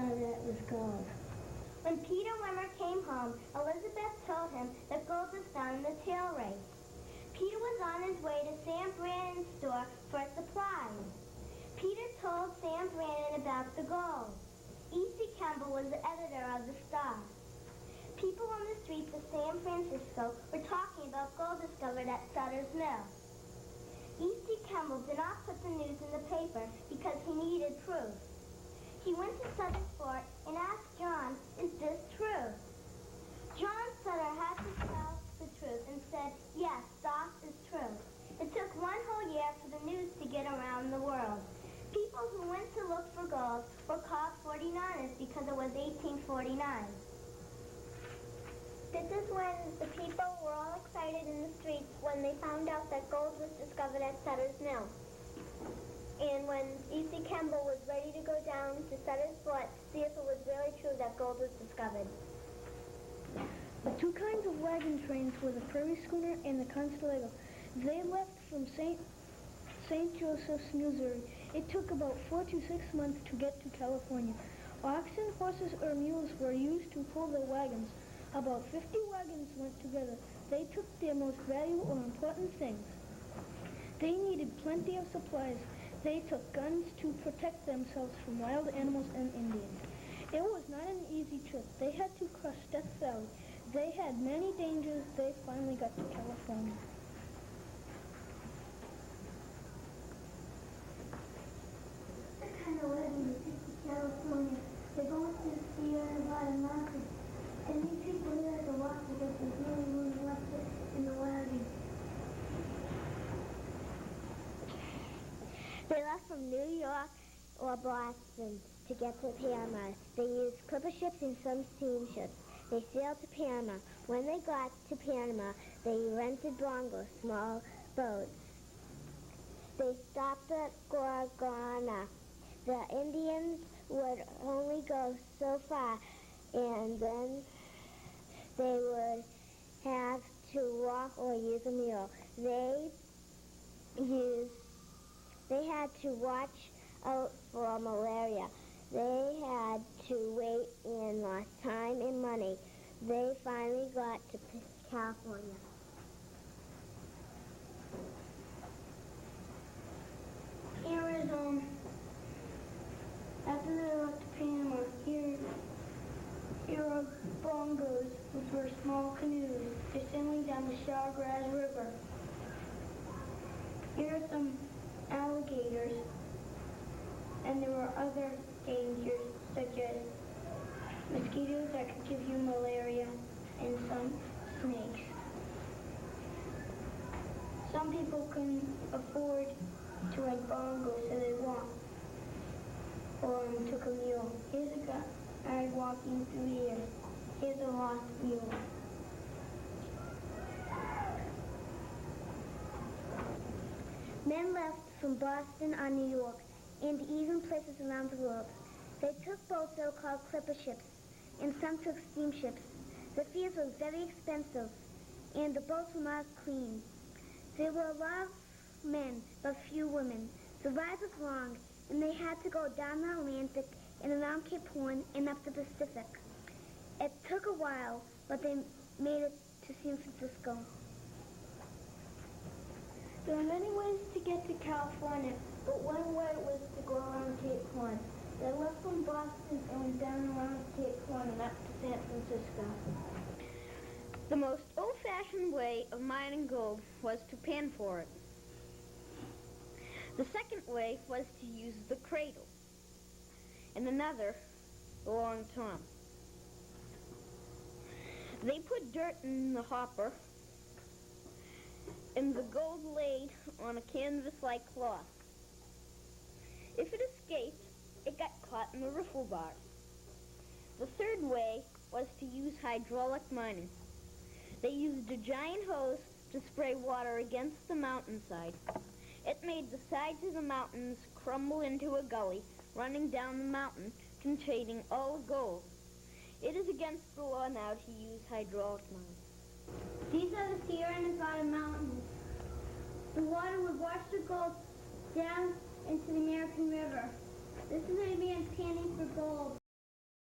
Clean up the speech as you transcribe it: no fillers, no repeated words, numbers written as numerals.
none of that was gold. When Peter Wimmer came home, Elizabeth told him that gold was found in the tail race. Peter was on his way to Sam Brannan's store for supplies. Peter told Sam Brannan about the gold. E.C. Campbell was the editor of the Star. People on the streets of San Francisco were talking about gold discovered at Sutter's Mill. E.C. Campbell did not put the news in the paper because he needed proof. He went to Sutter's fort and asked John, "Is this true?" John Sutter had to tell the truth and said, "Yes, that is true." It took one whole year for the news to get around the world. People who went to look for gold were called 49ers because it was 1849. This is when the people were all excited in the streets when they found out that gold was discovered at Sutter's Mill. And when E.C. Campbell was ready to go down to Sutter's fort to see if it was really true that gold was discovered. The two kinds of wagon trains were the Prairie Schooner and the Constable. They left from St. Joseph's, Missouri. It took about 4 to 6 months to get to California. Oxen, horses, or mules were used to pull the wagons. About 50 wagons went together. They took their most valuable or important things. They needed plenty of supplies. They took guns to protect themselves from wild animals and Indians. It was not an easy trip. They had to cross Death Valley. They had many dangers. They finally got to California. What kind of wagon you take to California? They're going to the Sierra Nevada mountains. And these people here had to walk because there's really room left in the wagon. They left from New York or Boston to get to Panama. They used clipper ships and some steamships. They sailed to Panama. When they got to Panama, they rented bongos, small boats. They stopped at Gorgona. The Indians would only go so far, and then they would have to walk or use a mule. They had to watch out for malaria. They had to wait and lost time and money. They finally got to California. Here is, after they left Panama, here are bongos, which were small canoes. They're sailing down the Sawgrass River. Here are some alligators, and there were other dangers, such as mosquitoes that could give you malaria, and some snakes. Some people can afford to rent bongos, so they walked or took a mule. Here's a guy walking through here. Here's a lost mule. Men left from Boston or New York, and even places around the world. They took boats that were called clipper ships, and some took steamships. The fares were very expensive, and the boats were not clean. There were a lot of men, but few women. The ride was long, and they had to go down the Atlantic and around Cape Horn and up the Pacific. It took a while, but they made it to San Francisco. There are many ways to get to California, but one way was to go around Cape Horn. They left from Boston and went down around Cape Horn and up to San Francisco. The most old-fashioned way of mining gold was to pan for it. The second way was to use the cradle, and another, the long tom. They put dirt in the hopper, and the gold laid on a canvas-like cloth. If it escaped, it got caught in the riffle bar. The third way was to use hydraulic mining. They used a giant hose to spray water against the mountainside. It made the sides of the mountains crumble into a gully running down the mountain containing all the gold. It is against the law now to use hydraulic mining. These are the Sierra Nevada mountains. The water would wash the gold down into the American River. This is a man panning for gold.